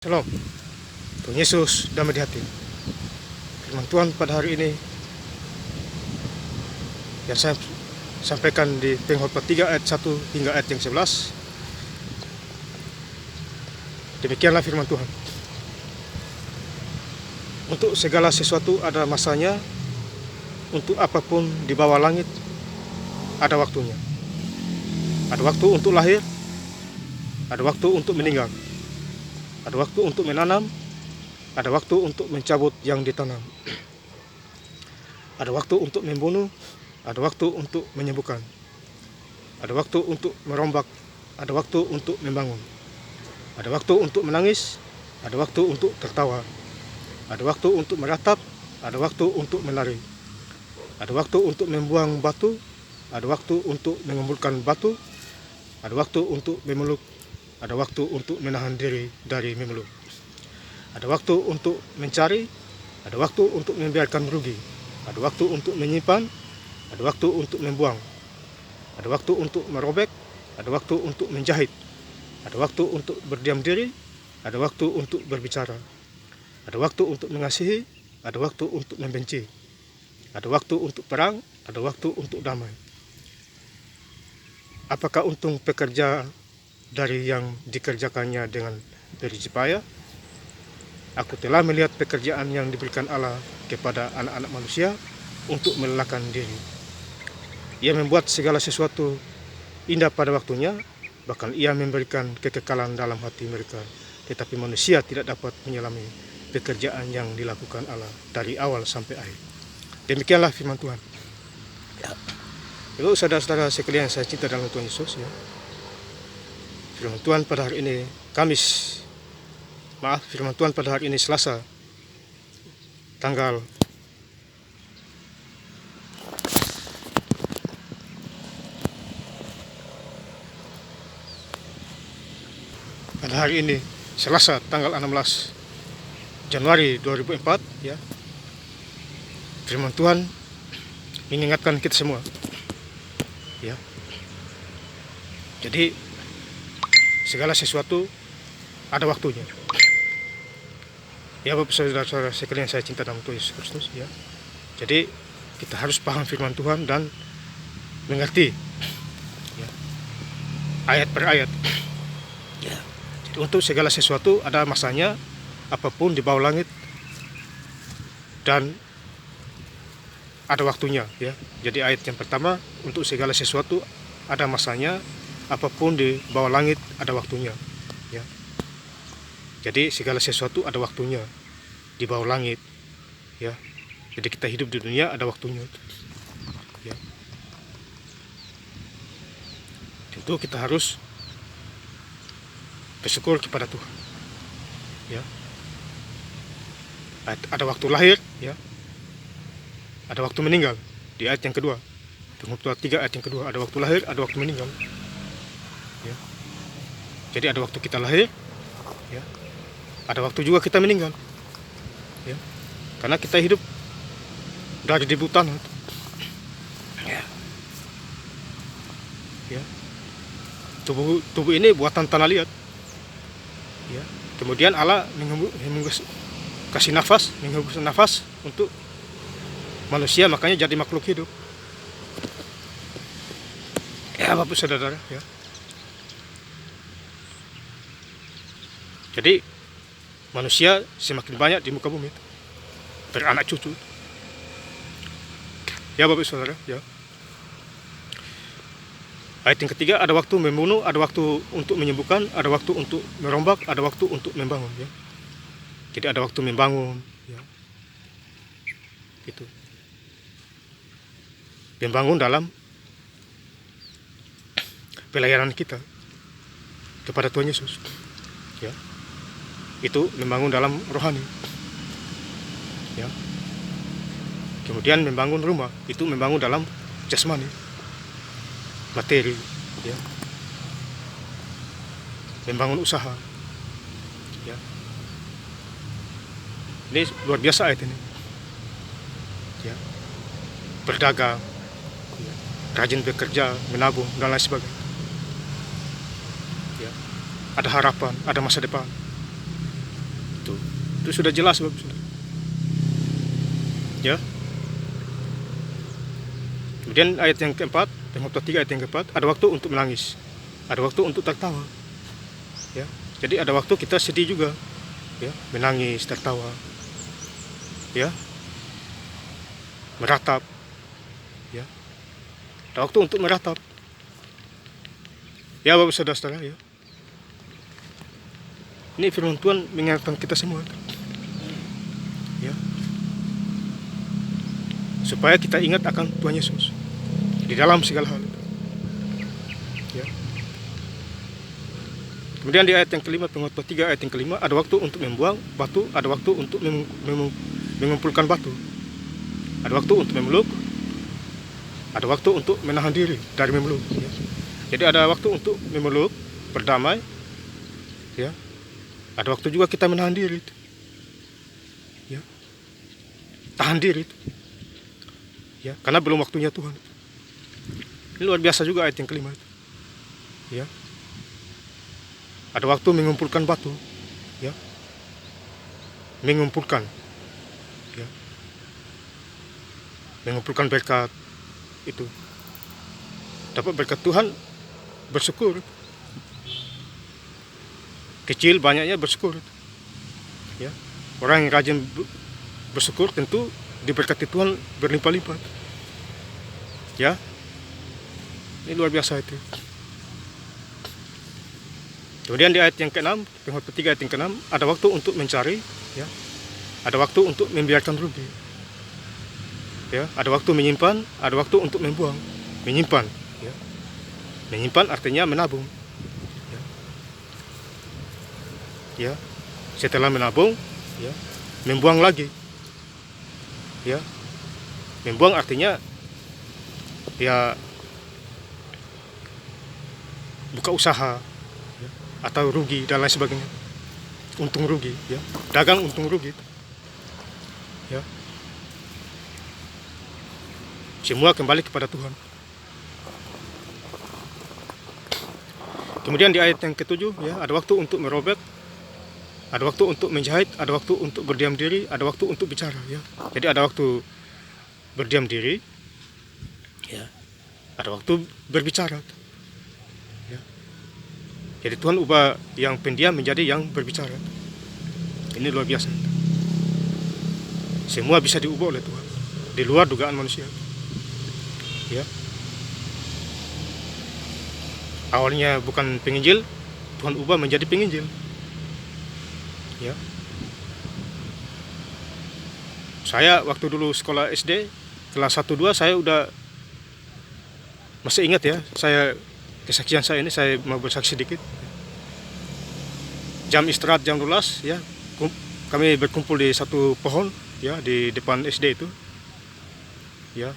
Shalom, Tuhan Yesus damai di hati. Firman Tuhan pada hari ini yang saya sampaikan di Pengkhotbah 3 ayat 1 hingga ayat yang 11. Demikianlah firman Tuhan. Untuk segala sesuatu ada masanya, untuk apapun di bawah langit ada waktunya. Ada waktu untuk lahir, ada waktu untuk meninggal. Ada waktu untuk menanam, ada waktu untuk mencabut yang ditanam. Ada waktu untuk membunuh, ada waktu untuk menyembuhkan. Ada waktu untuk merombak, ada waktu untuk membangun. Ada waktu untuk menangis, ada waktu untuk tertawa. Ada waktu untuk meratap, ada waktu untuk menari. Ada waktu untuk membuang batu, ada waktu untuk mengumpulkan batu. Ada waktu untuk memeluk, ada waktu untuk menahan diri dari memeluk. Ada waktu untuk mencari, ada waktu untuk membiarkan merugi. Ada waktu untuk menyimpan, ada waktu untuk membuang. Ada waktu untuk merobek, ada waktu untuk menjahit. Ada waktu untuk berdiam diri, ada waktu untuk berbicara. Ada waktu untuk mengasihi, ada waktu untuk membenci. Ada waktu untuk perang, ada waktu untuk damai. Apakah untung pekerja dari yang dikerjakannya dengan jerih payah? Aku telah melihat pekerjaan yang diberikan Allah kepada anak-anak manusia untuk melelahkan diri. Ia membuat segala sesuatu indah pada waktunya, bahkan ia memberikan kekekalan dalam hati mereka. Tetapi manusia tidak dapat menyelami pekerjaan yang dilakukan Allah dari awal sampai akhir. Demikianlah firman Tuhan. Ya. Lalu saudara-saudara sekalian saya cinta dalam Tuhan Yesus, ya. Firman Tuhan pada hari ini firman Tuhan pada hari ini Selasa tanggal pada hari ini Selasa tanggal 16 Januari 2004, ya. Firman Tuhan mengingatkan kita semua, ya. Jadi segala sesuatu ada waktunya. Ya Bapak saudara-saudara sekalian saya cinta dalam Tuhan Yesus Kristus, ya. Jadi kita harus paham firman Tuhan dan mengerti, ya, ayat per ayat. Ya. Jadi untuk segala sesuatu ada masanya, apapun di bawah langit dan ada waktunya, ya. Jadi ayat yang pertama, untuk segala sesuatu ada masanya, apapun di bawah langit ada waktunya, ya. Jadi segala sesuatu ada waktunya di bawah langit, ya. Jadi kita hidup di dunia ada waktunya, ya. Tentu kita harus bersyukur kepada Tuhan, ya. Ada waktu lahir, ya. Ada waktu meninggal di ayat yang kedua. Pengkhotbah 3 ayat yang kedua, ada waktu lahir, ada waktu meninggal, ya. Jadi ada waktu kita lahir, ya. Ada waktu juga kita meninggal, ya. Karena kita hidup dari debu tanah, ya. Ya. Tubuh ini buatan tanah liat, ya. Kemudian Allah kasih nafas, menghembuskan nafas untuk manusia, makanya jadi makhluk hidup, ya Bapak saudara, ya. Jadi manusia semakin banyak di muka bumi, beranak cucu, ya Bapak saudara, ya. Ayat yang ketiga, ada waktu membunuh, ada waktu untuk menyembuhkan, ada waktu untuk merombak, ada waktu untuk membangun, ya. Jadi ada waktu membangun, ya. Itu membangun dalam pelayanan kita kepada Tuhan Yesus, ya. Itu membangun dalam rohani, ya. Kemudian membangun rumah, itu membangun dalam jasmani, materi, ya. Membangun usaha, ya. Ini luar biasa ayat ini, ya. Berdagang, ya. Rajin bekerja, menabung dan lain sebagainya, ya. Ada harapan, ada masa depan, Itu sudah jelas, Bapak Saudara. Ya. Kemudian ayat yang keempat, Pengkhotbah 3 ayat yang keempat, ada waktu untuk menangis, ada waktu untuk tertawa. Ya. Jadi ada waktu kita sedih juga, ya, menangis, tertawa, ya, meratap, ya. Ada waktu untuk meratap. Ya, Bapak Saudara, ya. Ini firman Tuhan mengingatkan kita semua, ya, supaya kita ingat akan Tuhan Yesus di dalam segala hal. Ya. Kemudian di ayat yang kelima, Pengkhotbah 3 ayat yang kelima, ada waktu untuk membuang batu, ada waktu untuk mengumpulkan batu, ada waktu untuk memeluk, ada waktu untuk menahan diri dari memeluk. Ya. Jadi ada waktu untuk memeluk, berdamai, ya. Ada waktu juga kita menahan diri, ya, tahan diri, ya, karena belum waktunya Tuhan. Ini luar biasa juga ayat yang kelima, ya. Ada waktu mengumpulkan batu, ya, mengumpulkan, ya, mengumpulkan berkat itu. Dapat berkat Tuhan, bersyukur. Kecil banyaknya bersyukur, ya. Orang yang rajin bersyukur tentu diberkati Tuhan berlimpah-limpah, ya. Ini luar biasa itu. Kemudian di ayat yang ke-6, Pengkhotbah 3 ayat yang ke-6, ada waktu untuk mencari, ya, ada waktu untuk membiarkan rugi, ya, ada waktu menyimpan, ada waktu untuk membuang. Menyimpan, ya, menyimpan artinya menabung, ya, setelah menabung, ya, membuang lagi, ya, membuang artinya, ya, buka usaha, ya, atau rugi dan lain sebagainya, untung rugi, ya, dagang untung rugi, ya, semua kembali kepada Tuhan. Kemudian di ayat yang ke-7, ya, ada waktu untuk merobek, ada waktu untuk menjahit, ada waktu untuk berdiam diri, ada waktu untuk bicara, ya. Jadi ada waktu berdiam diri, ya, ada waktu berbicara, ya. Jadi Tuhan ubah yang pendiam menjadi yang berbicara. Ini luar biasa. Semua bisa diubah oleh Tuhan, di luar dugaan manusia, ya. Awalnya bukan penginjil, Tuhan ubah menjadi penginjil, ya. Saya waktu dulu sekolah SD kelas 1-2, saya udah masih ingat, ya, saya kesaksian saya ini, saya mau bersaksi sedikit. Jam istirahat jam 12, ya, kami berkumpul di satu pohon, ya, di depan SD itu, ya.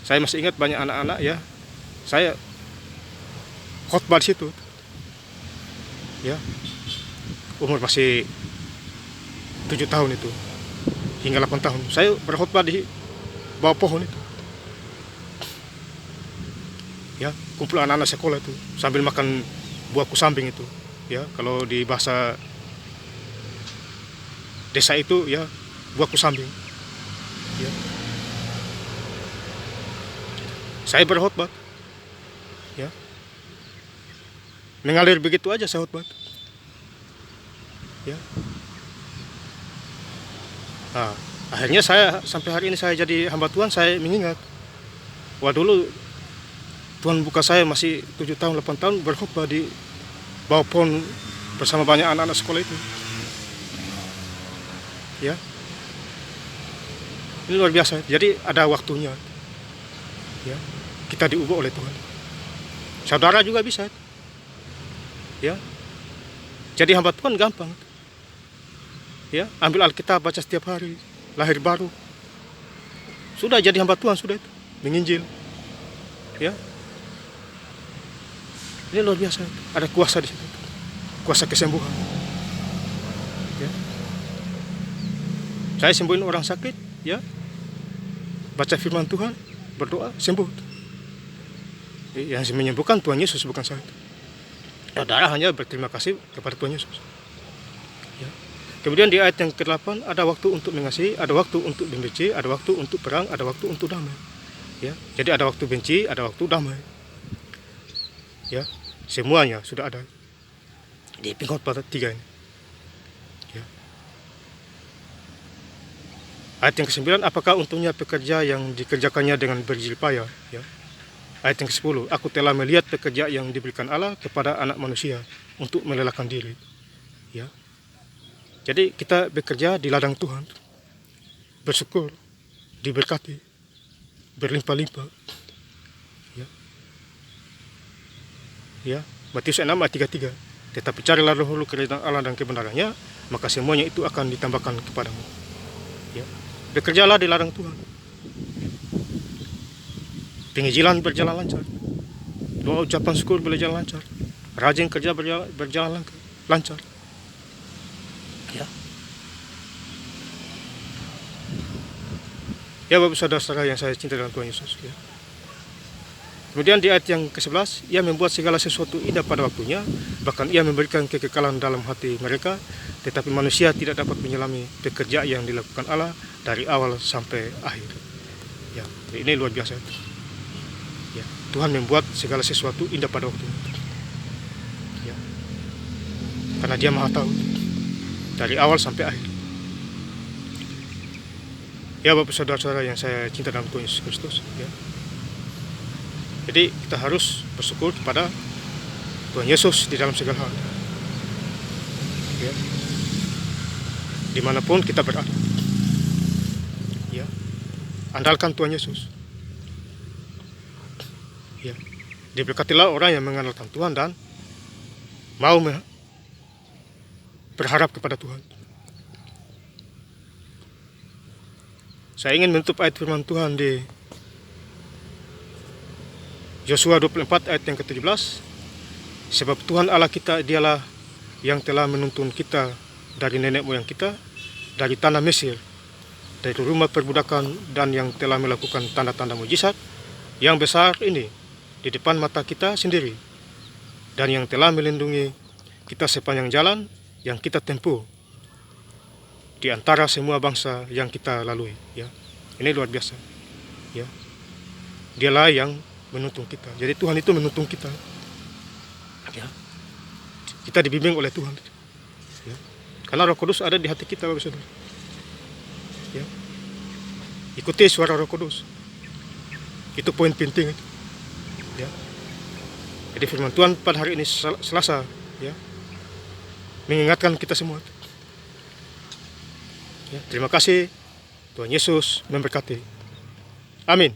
Saya masih ingat banyak anak-anak, ya. Saya khotbah di situ, ya. Umur masih 7 tahun itu hingga 8 tahun. Saya berkhotbah di bawah pohon itu, ya. Kumpul anak-anak sekolah itu sambil makan buah kusambing itu, ya. Kalau di bahasa desa itu, ya, buah kusambing, ya. Saya berkhotbah, ya, mengalir begitu aja saya khotbah, ya. Nah, akhirnya saya sampai hari ini saya jadi hamba Tuhan, saya mengingat, wah, dulu Tuhan buka saya masih 7 tahun 8 tahun berkhotbah di bawah pohon bersama banyak anak-anak sekolah itu, ya. Ini luar biasa. Jadi ada waktunya, ya, kita diubah oleh Tuhan. Saudara juga bisa, ya. Jadi hamba Tuhan gampang, ya. Ambil Alkitab, baca setiap hari, lahir baru, sudah jadi hamba Tuhan, sudah itu menginjil, ya. Ini luar biasa. Ada kuasa di situ, kuasa kesembuhan, ya. Saya sembuhin orang sakit, ya, baca firman Tuhan, berdoa, sembuh. Yang menyembuhkan Tuhan Yesus, bukan saya. Saudara hanya berterima kasih kepada Tuhan Yesus, ya. Kemudian di ayat yang ke-8, ada waktu untuk mengasihi, ada waktu untuk membenci, ada waktu untuk perang, ada waktu untuk damai. Ya, jadi ada waktu benci, ada waktu damai. Ya, semuanya sudah ada di pengkhotbah 3 ini. Ya. Ayat yang ke-9, apakah untungnya pekerja yang dikerjakannya dengan berjerih payah? Ya. Ayat yang ke-10, aku telah melihat pekerja yang diberikan Allah kepada anak manusia untuk melelahkan diri. Ya. Jadi kita bekerja di ladang Tuhan, bersyukur, diberkati, berlimpah-limpah. Ya. Ya, Matius 6 ayat 33. Tetapi carilah dahulu kerajaan Allah dan kebenarannya, maka semuanya itu akan ditambahkan kepadamu. Ya. Bekerjalah di ladang Tuhan. Penginjilan berjalan lancar. Doa ucapan syukur berjalan lancar. Rajin kerja berjalan lancar. Ya. Ya, Bapak saudara-saudara yang saya cinta dalam Tuhan Yesus. Ya. Kemudian di ayat yang ke-11, ia membuat segala sesuatu indah pada waktunya, bahkan ia memberikan kekekalan dalam hati mereka, tetapi manusia tidak dapat menyelami pekerjaan yang dilakukan Allah dari awal sampai akhir. Ya, ini luar biasa. Ya, Tuhan membuat segala sesuatu indah pada waktunya. Ya, karena Dia Maha Tahu dari awal sampai akhir. Ya, Bapak saudara-saudara yang saya cinta dalam Tuhan Yesus Kristus. Ya. Jadi kita harus bersyukur kepada Tuhan Yesus di dalam segala hal. Ya. Dimanapun kita berada. Ya. Andalkan Tuhan Yesus. Ya. Diberkatilah orang yang mengandalkan Tuhan dan mau berharap kepada Tuhan. Saya ingin menutup ayat firman Tuhan di Yosua 24 ayat yang ke-17. Sebab Tuhan Allah kita dialah yang telah menuntun kita dari nenek moyang kita, dari tanah Mesir, dari rumah perbudakan, dan yang telah melakukan tanda-tanda mujizat yang besar ini di depan mata kita sendiri, dan yang telah melindungi kita sepanjang jalan yang kita tempuh di antara semua bangsa yang kita lalui. Ya, ini luar biasa. Ya, Dialah yang menuntun kita. Jadi Tuhan itu menuntun kita. Ya. Kita dibimbing oleh Tuhan. Ya. Karena Roh Kudus ada di hati kita, Bapak Saudara. Ya. Ikuti suara Roh Kudus. Itu poin penting itu. Ya. Jadi firman Tuhan pada hari ini Selasa, ya, mengingatkan kita semua. Ya, terima kasih. Tuhan Yesus memberkati. Amin.